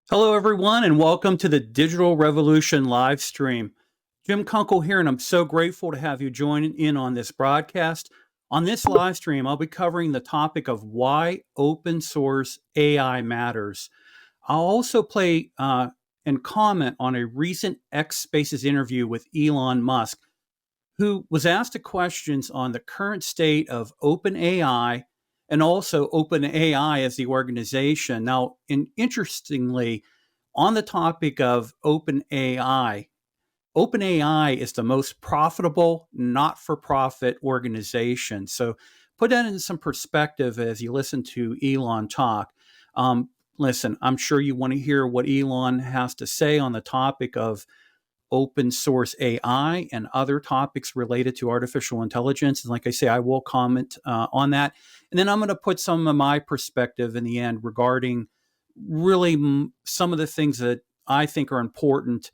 Hello, everyone, and welcome to the Digital Revolution live stream. Jim Kunkel here, and I'm so grateful to have you join in on this broadcast. On this live stream, I'll be covering the topic of why open source AI matters. I'll also play and comment on a recent X Spaces interview with Elon Musk, who was asked questions on the current state of OpenAI and also OpenAI as the organization. Now, interestingly, on the topic of OpenAI, OpenAI is the most profitable not-for-profit organization. So put that in some perspective as you listen to Elon talk. Listen, I'm sure you want to hear what Elon has to say on the topic of open source AI and other topics related to artificial intelligence. And like I say, I will comment on that. And then I'm going to put some of my perspective in the end regarding really some of the things that I think are important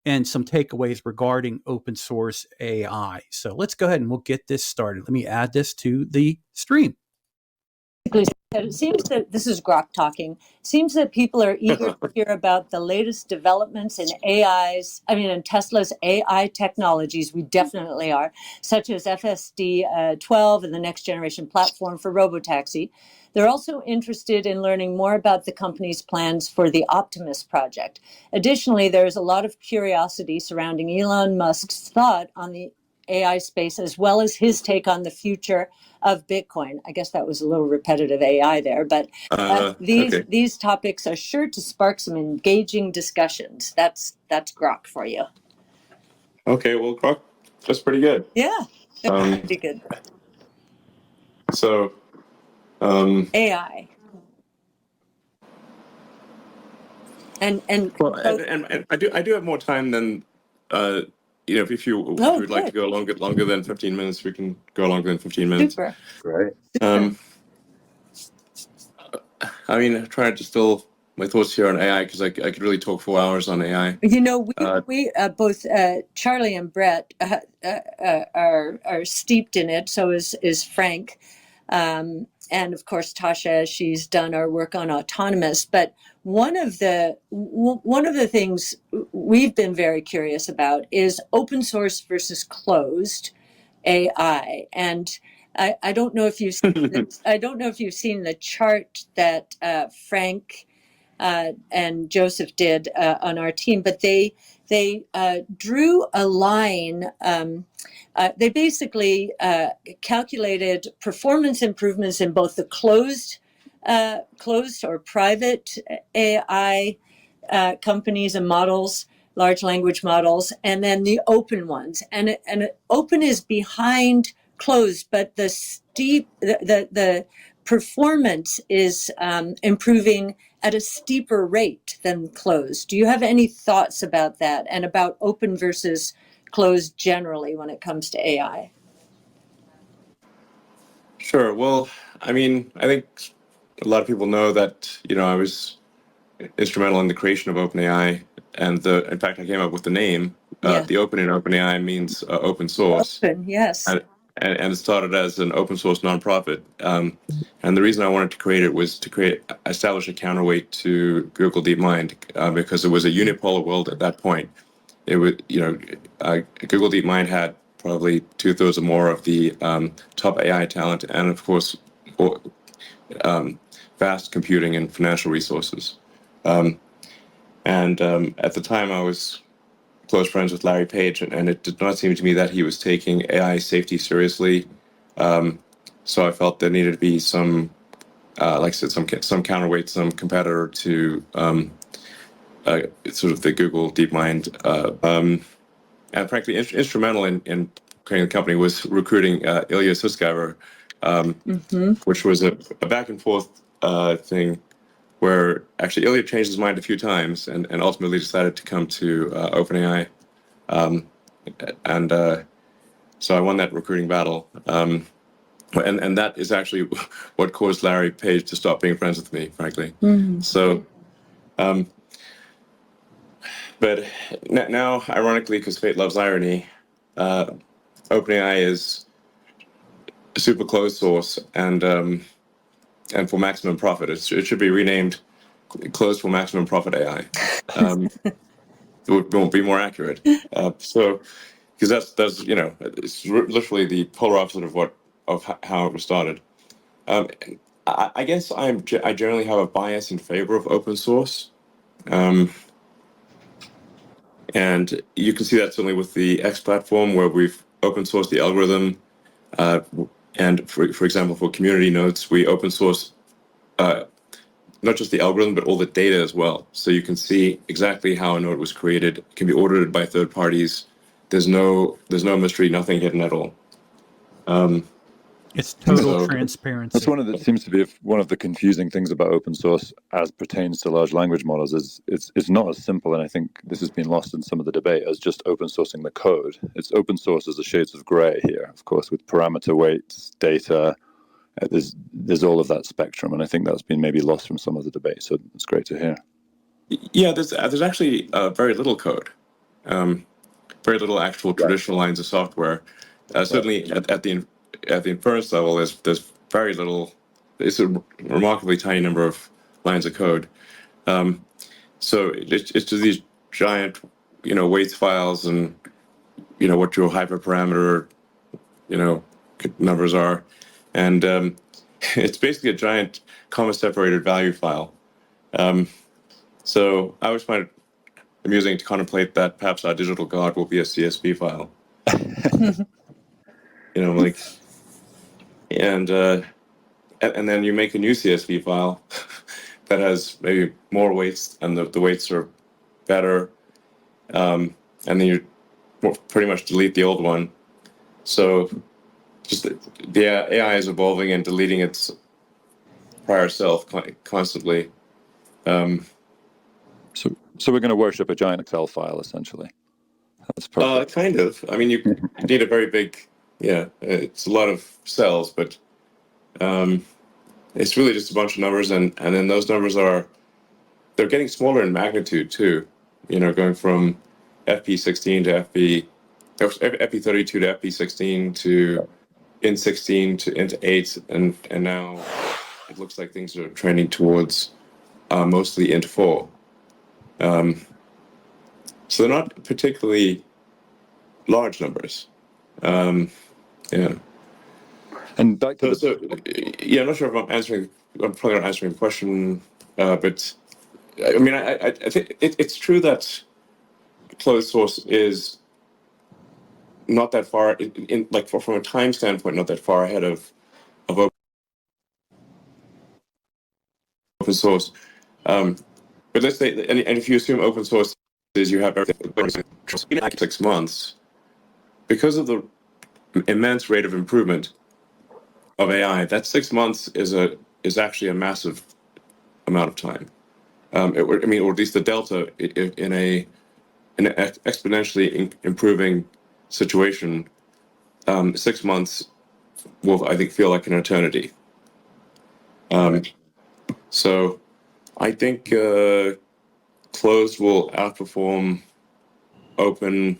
and some takeaways regarding open source AI. So let's go ahead and we'll get this started. Let me add this to the stream. It seems that this is Grok talking. It seems that people are eager to hear about the latest developments in in Tesla's AI technologies. We definitely are, such as FSD 12 and the next generation platform for robotaxi. They're also interested in learning more about the company's plans for the Optimus project. Additionally, there's a lot of curiosity surrounding Elon Musk's thought on the AI space, as well as his take on the future of Bitcoin. I guess that was a little repetitive AI there, but these topics are sure to spark some engaging discussions. That's Grok for you. Okay, well, Grok, that's pretty good. Yeah, pretty good. So, AI. And I do have more time than if you would like to go longer than 15 minutes, we can go longer than 15 minutes. Super. Right. I try to distill my thoughts here on AI because I could really talk for hours on AI. You know, we both Charlie and Brett are steeped in it. So is Frank, and of course Tasha. She's done our work on autonomous. But one of the things we've been very curious about is open source versus closed AI, and I don't know if you've seen I don't know if you've seen the chart that Frank and Joseph did on our team, but they drew a line. They basically calculated performance improvements in both the closed or private AI companies and models, large language models, and then the open ones. And open is behind closed, but the performance is improving at a steeper rate than closed. Do you have any thoughts about that and about open versus closed generally when it comes to AI? Sure. Well, I think a lot of people know that, I was instrumental in the creation of OpenAI. And in fact, I came up with the name. The open in OpenAI means open source. Open, yes. And it started as an open source nonprofit. And the reason I wanted to create it was to establish a counterweight to Google DeepMind because it was a unipolar world at that point. It was, Google DeepMind had probably 2/3 or more of the top AI talent, and of course, vast computing and financial resources. And at the time, I was close friends with Larry Page, and it did not seem to me that he was taking AI safety seriously. So I felt there needed to be some, like I said, some counterweight, some competitor to sort of the Google DeepMind. And frankly, instrumental in creating the company was recruiting Ilya Sutskever, which was a back and forth thing where actually Ilya changed his mind a few times and ultimately decided to come to OpenAI. So I won that recruiting battle. And that is actually what caused Larry Page to stop being friends with me, frankly. So, but now, ironically, because fate loves irony, OpenAI is super closed source, and and for maximum profit. It should be renamed closed for maximum profit AI. It won't be more accurate. So, because that's it's literally the polar opposite of how it was started. I guess I generally have a bias in favor of open source, and you can see that certainly with the X platform, where we've open sourced the algorithm, and for example, for community notes, we open source not just the algorithm, but all the data as well. So you can see exactly how a node was created. It can be audited by third parties. There's no mystery, nothing hidden at all. It's total So- transparency. That's seems to be one of the confusing things about open source as pertains to large language models is it's not as simple, and I think this has been lost in some of the debate, as just open sourcing the code. It's open source as the shades of gray here, of course, with parameter weights, data. There's all of that spectrum, and I think that's been maybe lost from some of the debate. So it's great to hear. Yeah, there's actually very little code, very little actual traditional lines of software. Certainly at the inference level, there's very little. It's a remarkably tiny number of lines of code. So it's just these giant, weights files and what your hyperparameter, numbers are, and it's basically a giant comma separated value file. So I always find it amusing to contemplate that perhaps our digital God will be a CSV file. Like, and then you make a new CSV file that has maybe more weights, and the weights are better, and then you pretty much delete the old one. So just the AI is evolving and deleting its prior self constantly. So we're going to worship a giant Excel file, essentially. That's perfect. Kind of. I mean, you need a very big, it's a lot of cells, but it's really just a bunch of numbers, and then those numbers they're getting smaller in magnitude too. Going from FP16 to FP32 to FP16 to N16 to into 8, and now it looks like things are trending towards mostly int 4. So they're not particularly large numbers. And back to I'm not sure if I'm probably not answering the question, but I mean, I think it's true that closed source is not that far in like from a time standpoint, not that far ahead of open source. But let's say, and if you assume open source is you have everything in 6 months, because of the immense rate of improvement of AI, that 6 months is actually a massive amount of time. Or at least the delta in an exponentially improving situation, 6 months will, I think, feel like an eternity. So I think closed will outperform open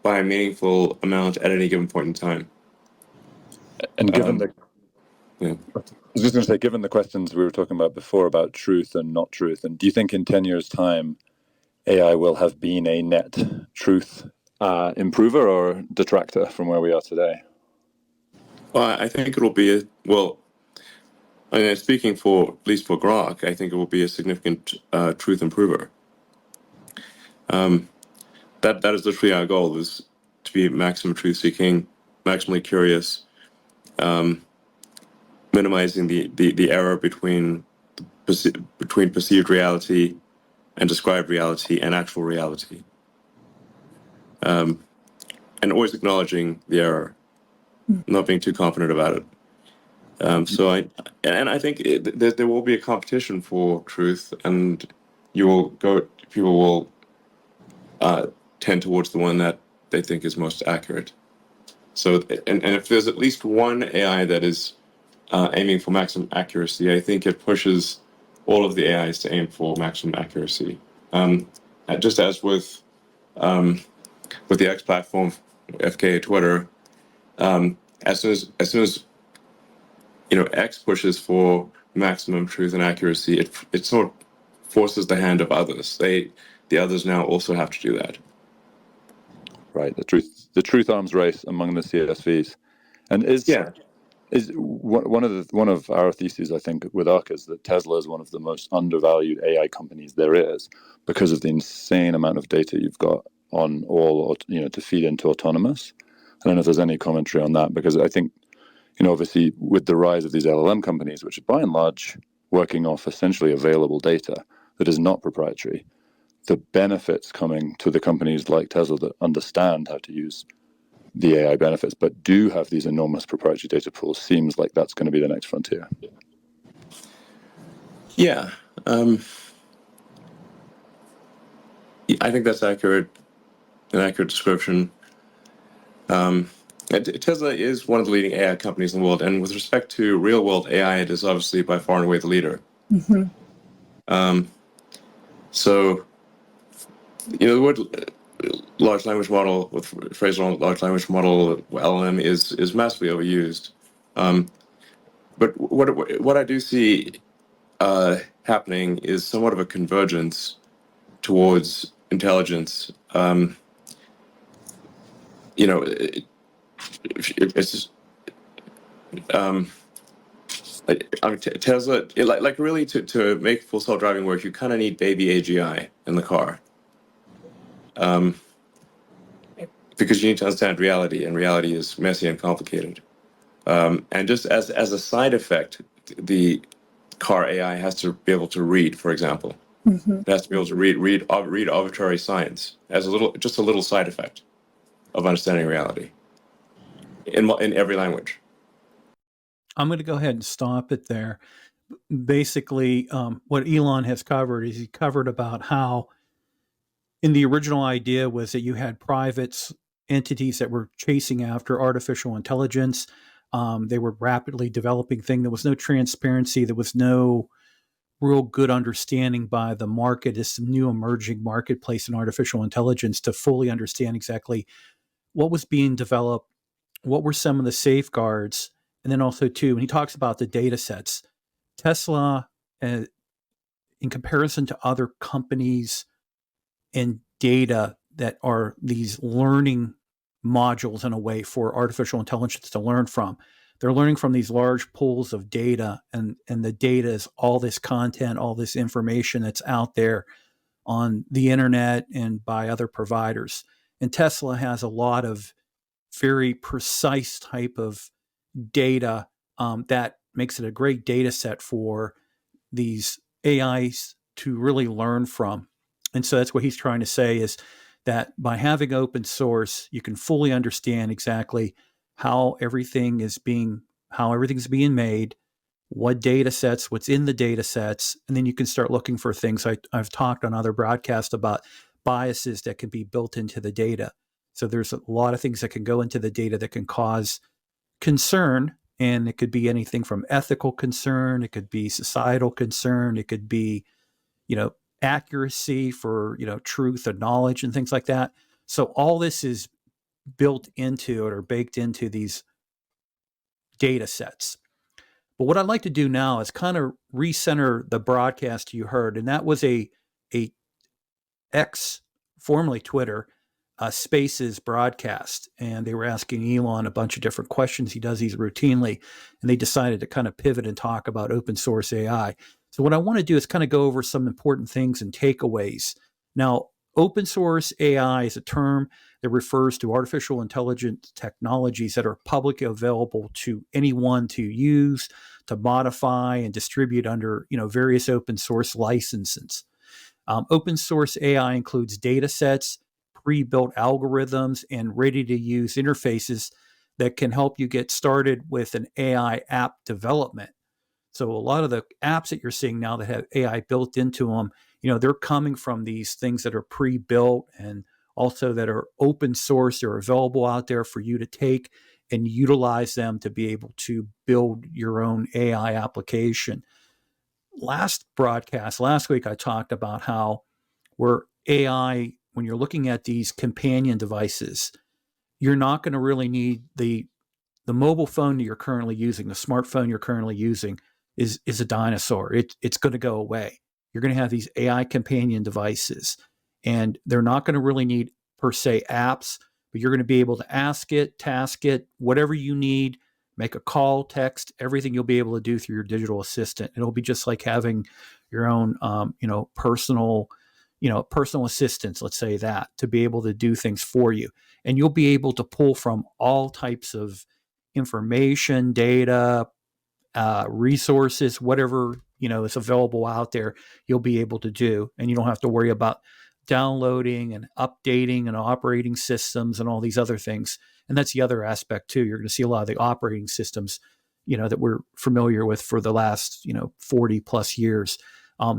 by a meaningful amount at any given point in time. And given yeah. I was just going to say, given the questions we were talking about before about truth and not truth, and do you think in 10 years' time AI will have been a net truth improver or detractor from where we are today? Well, I think it'll be speaking for at least for Grok, I think it will be a significant truth improver. That is literally our goal: is to be maximum truth seeking, maximally curious, minimizing the error between perceived reality and described reality and actual reality, and always acknowledging the error, not being too confident about it. So I think there will be a competition for truth, and people will tend towards the one that they think is most accurate. So, and if there's at least one AI that is aiming for maximum accuracy, I think it pushes all of the AIs to aim for maximum accuracy. Just as with the X platform, FK Twitter, as soon as X pushes for maximum truth and accuracy, it sort of forces the hand of others. The others now also have to do that. Right. The truth arms race among the CSVs, and is one of our theses, I think, with ARC is that Tesla is one of the most undervalued AI companies there is because of the insane amount of data you've got on all, to feed into autonomous. I don't know if there's any commentary on that, because I think, obviously with the rise of these LLM companies, which are by and large working off essentially available data that is not proprietary, the benefits coming to the companies like Tesla that understand how to use the AI benefits, but do have these enormous proprietary data pools, seems like that's going to be the next frontier. Yeah. I think that's an accurate description. Tesla is one of the leading AI companies in the world, and with respect to real-world AI, it is obviously by far and away the leader. So, the word large language model, with phrase large language model, LLM, is massively overused. But what I do see happening is somewhat of a convergence towards intelligence. It's just, Tesla, like really to make full self driving work, you kind of need baby AGI in the car, because you need to understand reality, and reality is messy and complicated. And just as a side effect, the car AI has to be able to read, for example. It has to be able to read arbitrary science as just a little side effect of understanding reality in every language. I'm going to go ahead and stop it there. Basically, what Elon has covered is he covered about how, in the original idea, was that you had private entities that were chasing after artificial intelligence. They were rapidly developing things. There was no transparency. There was no real good understanding by the market, this new emerging marketplace in artificial intelligence, to fully understand exactly what was being developed, what were some of the safeguards, and then also too, when he talks about the data sets, Tesla, in comparison to other companies and data that are these learning modules in a way for artificial intelligence to learn from. They're learning from these large pools of data, and the data is all this content, all this information that's out there on the internet and by other providers. And Tesla has a lot of very precise type of data that makes it a great data set for these AIs to really learn from. And so that's what he's trying to say, is that by having open source, you can fully understand exactly how everything's being made, what data sets, what's in the data sets, and then you can start looking for things. I've talked on other broadcasts about biases that can be built into the data. So there's a lot of things that can go into the data that can cause concern, and it could be anything from ethical concern, it could be societal concern, it could be, accuracy for, truth and knowledge and things like that. So all this is built into it or baked into these data sets. But what I'd like to do now is kind of recenter the broadcast you heard, and that was a X, formerly Twitter, Spaces broadcast, and they were asking Elon a bunch of different questions. He does these routinely, and they decided to kind of pivot and talk about open source AI. So what I want to do is kind of go over some important things and takeaways. Now, open source AI is a term that refers to artificial intelligence technologies that are publicly available to anyone to use, to modify, and distribute under various open source licenses. Open source AI includes data sets, pre-built algorithms, and ready-to-use interfaces that can help you get started with an AI app development. So a lot of the apps that you're seeing now that have AI built into them, they're coming from these things that are pre-built and also that are open source. They're available out there for you to take and utilize them to be able to build your own AI application. Last week, I talked about how where AI, when you're looking at these companion devices, you're not going to really need the mobile phone you're currently using, the smartphone you're currently using. is a dinosaur. It's going to go away. You're going to have these AI companion devices, and they're not going to really need per se apps, but you're going to be able to ask it, task it, whatever you need, make a call, text, everything you'll be able to do through your digital assistant. It'll be just like having your own, personal assistants, let's say that, to be able to do things for you. And you'll be able to pull from all types of information, data, resources, whatever is available out there, you'll be able to do, and you don't have to worry about downloading and updating and operating systems and all these other things. And that's the other aspect too. You're going to see a lot of the operating systems, that we're familiar with for the last 40 plus years.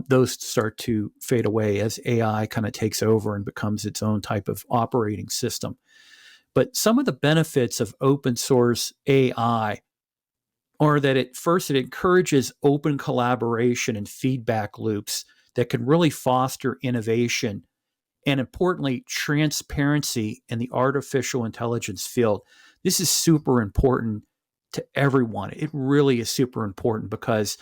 Those start to fade away as AI kind of takes over and becomes its own type of operating system. But some of the benefits of open source AI are that it encourages open collaboration and feedback loops that can really foster innovation and, importantly, transparency in the artificial intelligence field. This is super important to everyone. It really is super important because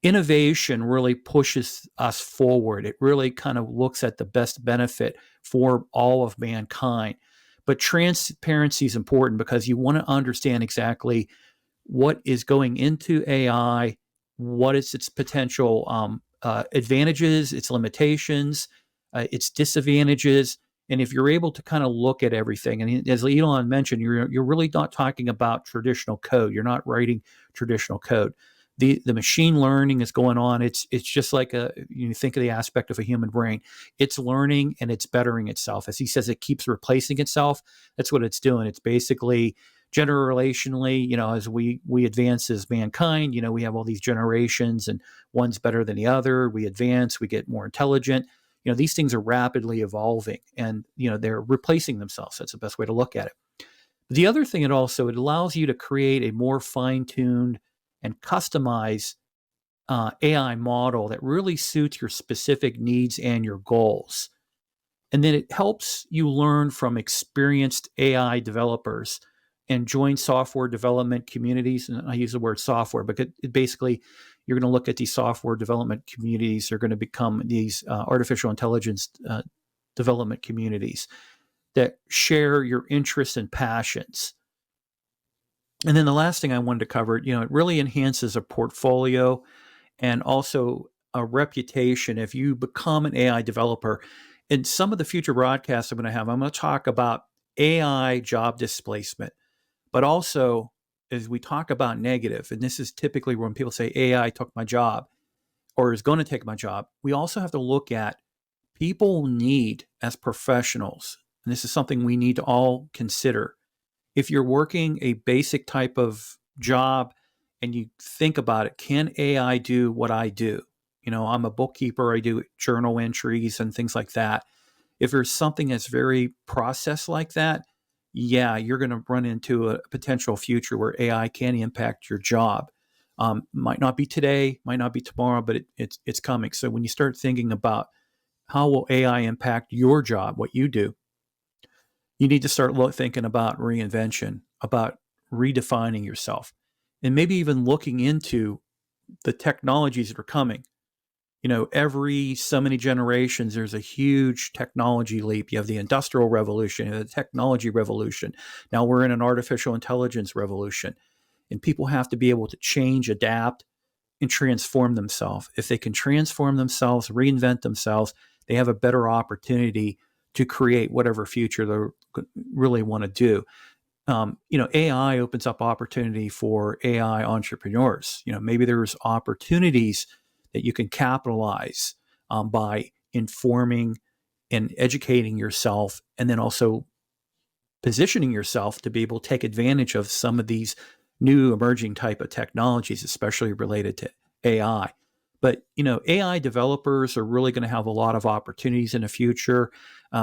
innovation really pushes us forward. It really kind of looks at the best benefit for all of mankind. But transparency is important because you want to understand exactly what is going into AI, what is its potential advantages, its limitations, its disadvantages. And if you're able to kind of look at everything, and as Elon mentioned, you're really not talking about traditional code. You're not writing traditional code. The machine learning is going on. It's just like you think of the aspect of a human brain. It's learning and it's bettering itself. As he says, it keeps replacing itself. That's what it's doing. It's basically generationally, as we advance as mankind, we have all these generations and one's better than the other. We advance, we get more intelligent. These things are rapidly evolving and, they're replacing themselves. That's the best way to look at it. The other thing, it allows you to create a more fine-tuned and customized AI model that really suits your specific needs and your goals. And then it helps you learn from experienced AI developers and join software development communities. And I use the word software, but basically you're going to look at these software development communities. They're going to become these artificial intelligence development communities that share your interests and passions. And then the last thing I wanted to cover, it really enhances a portfolio and also a reputation. If you become an AI developer, in some of the future broadcasts I'm going to talk about AI job displacement, but also as we talk about negative, and this is typically when people say AI took my job or is going to take my job, we also have to look at people need as professionals. And this is something we need to all consider. If you're working a basic type of job and you think about it, can AI do what I do? I'm a bookkeeper, I do journal entries and things like that. If there's something that's very process like that, yeah, you're going to run into a potential future where AI can impact your job. Might not be today, might not be tomorrow, but it's coming. So when you start thinking about how will AI impact your job, what you do, you need to start thinking about reinvention, about redefining yourself, and maybe even looking into the technologies that are coming. Every so many generations, there's a huge technology leap. You have the Industrial Revolution, the technology revolution. Now we're in an artificial intelligence revolution, and people have to be able to change, adapt, and transform themselves. If they can transform themselves, reinvent themselves, they have a better opportunity to create whatever future they really want to do. AI opens up opportunity for AI entrepreneurs. Maybe there's opportunities that you can capitalize by informing and educating yourself, and then also positioning yourself to be able to take advantage of some of these new emerging type of technologies, especially related to AI. But, AI developers are really going to have a lot of opportunities in the future.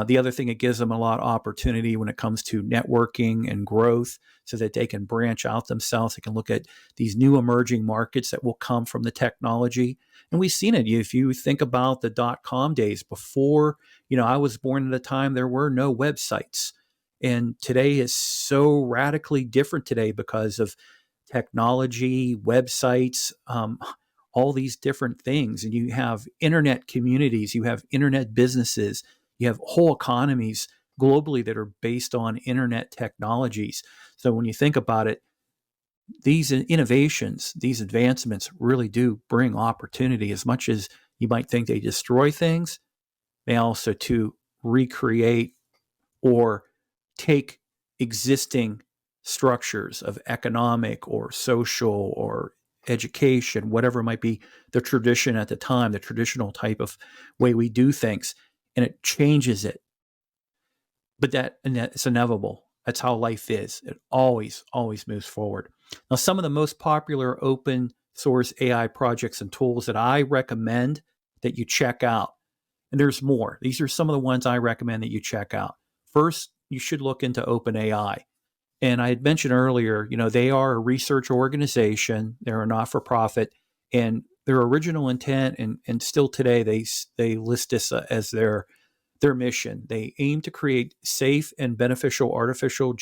The other thing, it gives them a lot of opportunity when it comes to networking and growth so that they can branch out themselves. They can look at these new emerging markets that will come from the technology. And we've seen it. If you think about the .com days before, I was born at a time there were no websites. And today is so radically different today because of technology, websites, all these different things. And you have internet communities, you have internet businesses, you have whole economies globally that are based on internet technologies. So when you think about it, these innovations, these advancements really do bring opportunity. As much as you might think they destroy things, they also to recreate or take existing structures of economic or social or education, whatever it might be, the tradition at the time, the traditional type of way we do things, and it changes it. But it's inevitable. That's how life is. It always moves forward. Now, some of the most popular open source AI projects and tools that I recommend that you check out, and there's more. These are some of the ones I recommend that you check out. First, you should look into OpenAI. And I had mentioned earlier, they are a research organization. They're a not-for-profit, and their original intent, and still today, they list this as their mission. They aim to create safe and beneficial artificial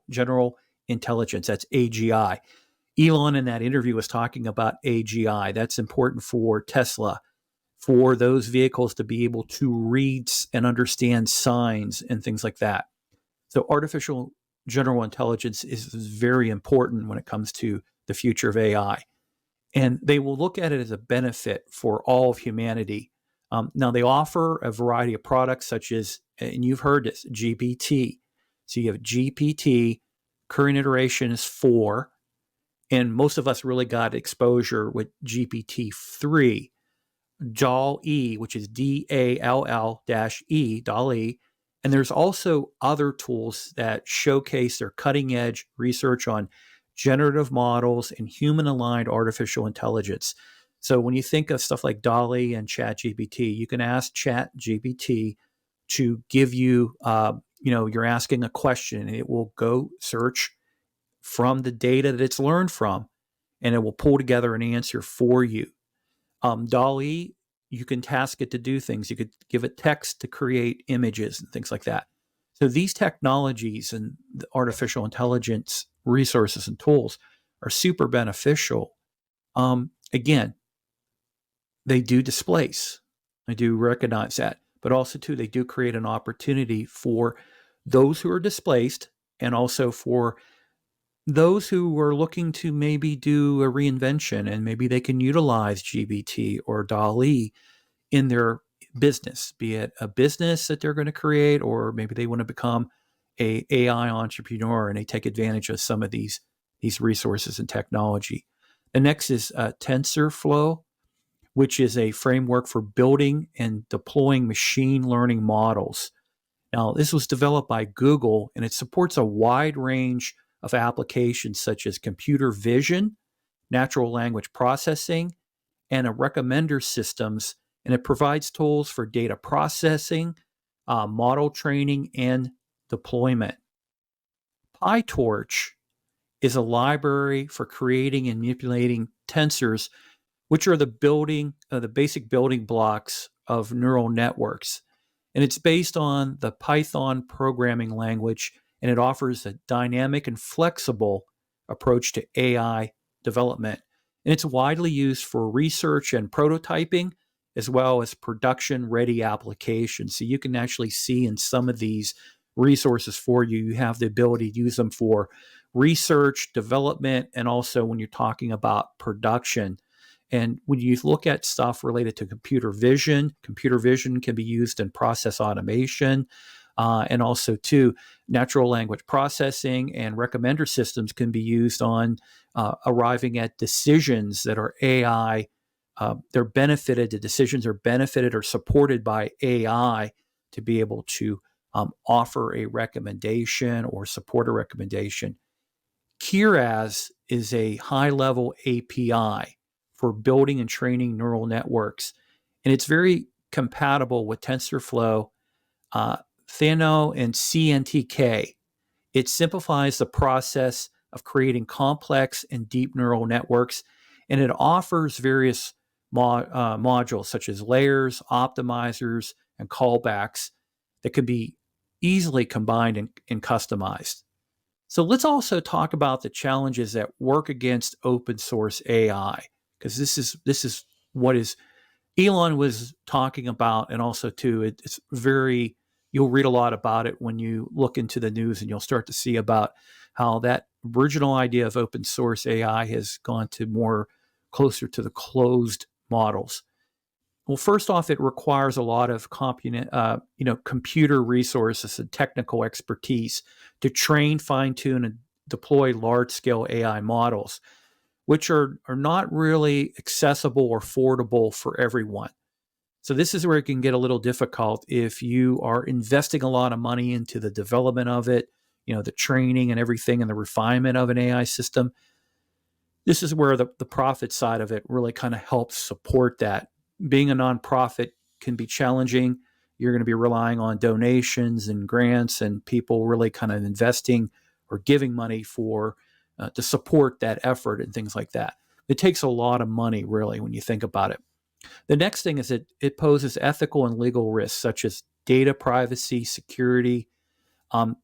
general intelligence. That's AGI. Elon in that interview was talking about AGI. That's important for Tesla, for those vehicles to be able to read and understand signs and things like that. So artificial general intelligence is very important when it comes to the future of AI. And they will look at it as a benefit for all of humanity. Now, they offer a variety of products such as, and you've heard this, GPT. So you have GPT, current iteration is 4, and most of us really got exposure with GPT-3. DALL-E, which is DALL-E, DALL-E. And there's also other tools that showcase their cutting edge research on generative models and human aligned artificial intelligence. So when you think of stuff like DALL-E and ChatGPT, you can ask ChatGPT to give you, you're asking a question and it will go search from the data that it's learned from, and it will pull together an answer for you. DALL-E, you can task it to do things. You could give it text to create images and things like that. So these technologies and the artificial intelligence resources and tools are super beneficial. Again, they do displace. I do recognize that. But also, too, they do create an opportunity for those who are displaced and also for those who are looking to maybe do a reinvention, and maybe they can utilize GPT or DALL-E in their business, be it a business that they're going to create, or maybe they want to become a AI entrepreneur and they take advantage of some of these resources and technology. The next is TensorFlow, which is a framework for building and deploying machine learning models. Now, this was developed by Google, and it supports a wide range of applications such as computer vision, natural language processing, and a recommender systems, and it provides tools for data processing, model training, and deployment. PyTorch is a library for creating and manipulating tensors, which are the basic building blocks of neural networks. And it's based on the Python programming language, and it offers a dynamic and flexible approach to AI development. And it's widely used for research and prototyping, as well as production-ready applications. So you can actually see in some of these resources for you, you have the ability to use them for research, development, and also when you're talking about production. And when you look at stuff related to computer vision can be used in process automation, and also too, natural language processing and recommender systems can be used on arriving at decisions that are AI. The decisions are benefited or supported by AI to be able to offer a recommendation or support a recommendation. Keras is a high-level API for building and training neural networks, and it's very compatible with TensorFlow, Thano, and CNTK. It simplifies the process of creating complex and deep neural networks, and it offers various modules such as layers, optimizers, and callbacks that can be easily combined and customized. So let's also talk about the challenges that work against open source AI, because this is what is Elon was talking about, and also too, it's very, you'll read a lot about it when you look into the news, and you'll start to see about how that original idea of open source AI has gone to more closer to the closed models. Well, first off, it requires a lot of computer resources and technical expertise to train, fine tune, and deploy large scale AI models, which are not really accessible or affordable for everyone. So this is where it can get a little difficult if you are investing a lot of money into the development of it, the training and everything and the refinement of an AI system. This is where the profit side of it really kind of helps support that. Being a nonprofit can be challenging. You're going to be relying on donations and grants and people really kind of investing or giving money for to support that effort and things like that. It takes a lot of money, really, when you think about it. The next thing is it poses ethical and legal risks, such as data privacy, security,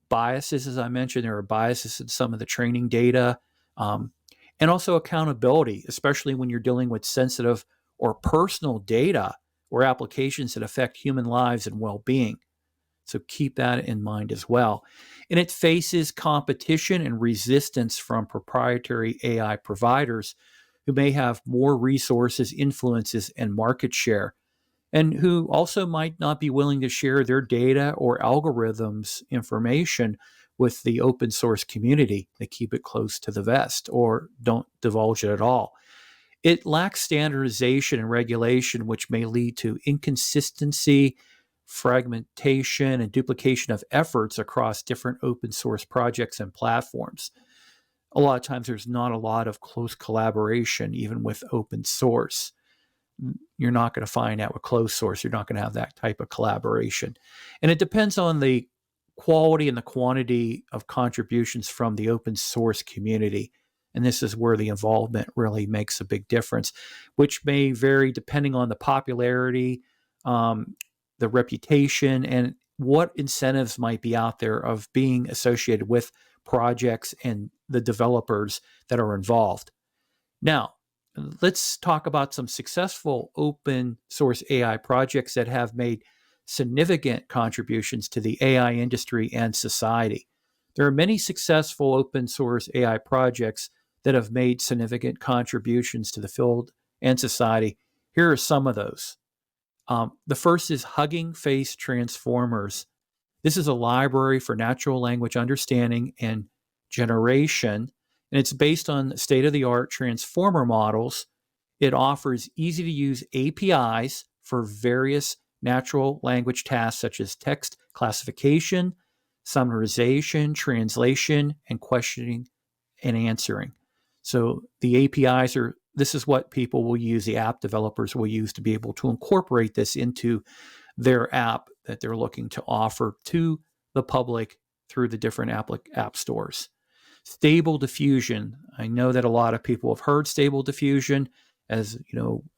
biases. As I mentioned, there are biases in some of the training data, and also accountability, especially when you're dealing with sensitive or personal data or applications that affect human lives and well-being. So keep that in mind as well. And it faces competition and resistance from proprietary AI providers who may have more resources, influences, and market share, and who also might not be willing to share their data or algorithms information with the open source community. They keep it close to the vest or don't divulge it at all. It lacks standardization and regulation, which may lead to inconsistency, fragmentation, and duplication of efforts across different open source projects and platforms. A lot of times there's not a lot of close collaboration, even with open source. You're not going to find that with closed source. You're not going to have that type of collaboration. And it depends on the quality and the quantity of contributions from the open source community. And this is where the involvement really makes a big difference, which may vary depending on the popularity, the reputation, and what incentives might be out there of being associated with projects and the developers that are involved. Now, let's talk about some successful open source AI projects that have made significant contributions to the AI industry and society. There are many successful open source AI projects that have made significant contributions to the field and society. Here are some of those. The first is Hugging Face Transformers. This is a library for natural language understanding and generation, and it's based on state-of-the-art transformer models. It offers easy-to-use APIs for various natural language tasks such as text classification, summarization, translation, and questioning and answering. So the APIs this is what people will use, the app developers will use to be able to incorporate this into their app that they're looking to offer to the public through the different app stores. Stable diffusion. I know that a lot of people have heard stable diffusion, as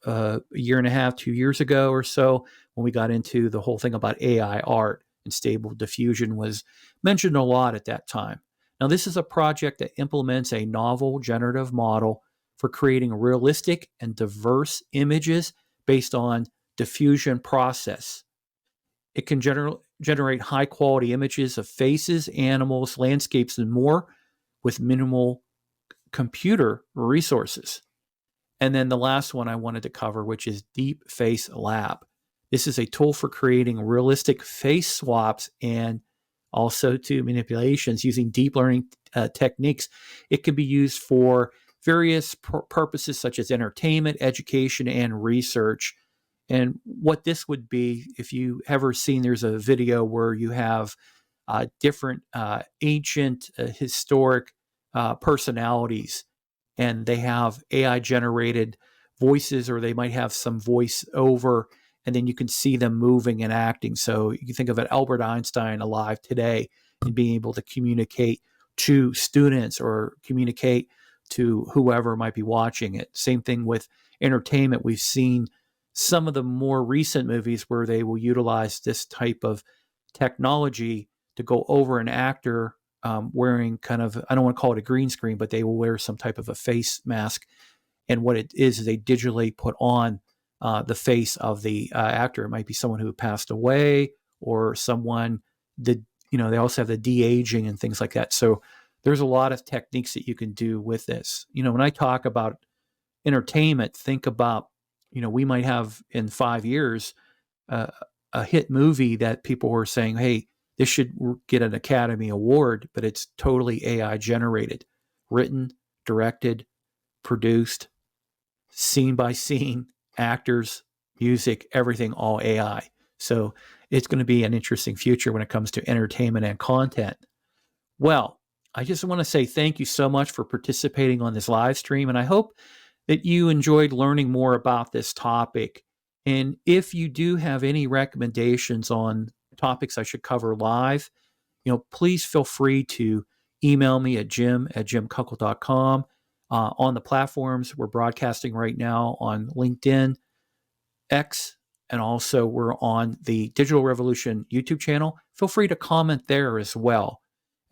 a year and a half, 2 years ago or so, when we got into the whole thing about AI art, and stable diffusion was mentioned a lot at that time. Now, this is a project that implements a novel generative model for creating realistic and diverse images based on diffusion process. It can generate high quality images of faces, animals, landscapes, and more with minimal computer resources. And then the last one I wanted to cover, which is Deep Face Lab. This is a tool for creating realistic face swaps and also to manipulations using deep learning techniques. It can be used for various purposes such as entertainment, education, and research. And what this would be, if you ever seen, there's a video where you have different ancient historic personalities, and they have AI generated voices, or they might have some voice over, and then you can see them moving and acting. So you can think of it, Albert Einstein alive today and being able to communicate to students or communicate to whoever might be watching it. Same thing with entertainment. We've seen some of the more recent movies where they will utilize this type of technology to go over an actor wearing kind of, I don't want to call it a green screen, but they will wear some type of a face mask. And what it is they digitally put on the face of the actor. It might be someone who passed away or someone did, they also have the de-aging and things like that. So there's a lot of techniques that you can do with this. When I talk about entertainment, think about, we might have in 5 years a hit movie that people were saying, hey, this should get an Academy Award, but it's totally AI generated, written, directed, produced, scene by scene, actors, music, everything, all AI. So it's going to be an interesting future when it comes to entertainment and content. Well, I just want to say thank you so much for participating on this live stream, and I hope that you enjoyed learning more about this topic. And if you do have any recommendations on topics I should cover live, please feel free to email me at jim@jimkunkel.com. On the platforms, we're broadcasting right now on LinkedIn, X, and also we're on the Digital Revolution YouTube channel. Feel free to comment there as well.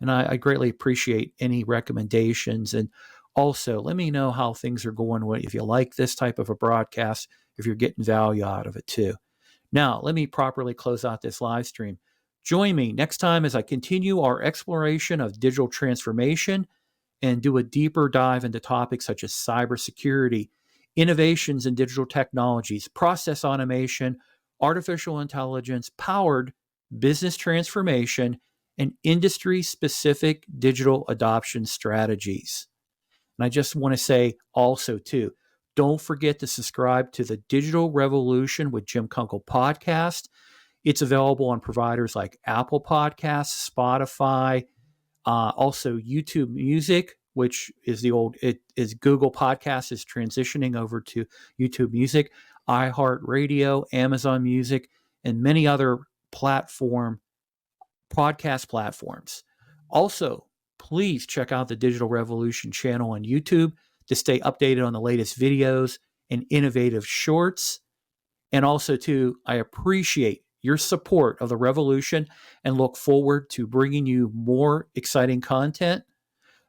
And I greatly appreciate any recommendations. And also, let me know how things are going, if you like this type of a broadcast, if you're getting value out of it too. Now, let me properly close out this live stream. Join me next time as I continue our exploration of digital transformation and do a deeper dive into topics such as cybersecurity, innovations in digital technologies, process automation, artificial intelligence, powered business transformation, and industry-specific digital adoption strategies. And I just want to say also, too, don't forget to subscribe to the Digital Revolution with Jim Kunkel podcast. It's available on providers like Apple Podcasts, Spotify, also YouTube Music, which is Google Podcasts is transitioning over to YouTube Music, iHeartRadio, Amazon Music, and many other podcast platforms. Also, please check out the Digital Revolution channel on YouTube to stay updated on the latest videos and innovative shorts. And also, too, I appreciate your support of the revolution and look forward to bringing you more exciting content.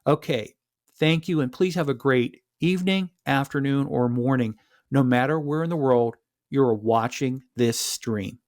Okay, thank you, and please have a great evening, afternoon, or morning, no matter where in the world you're watching this stream.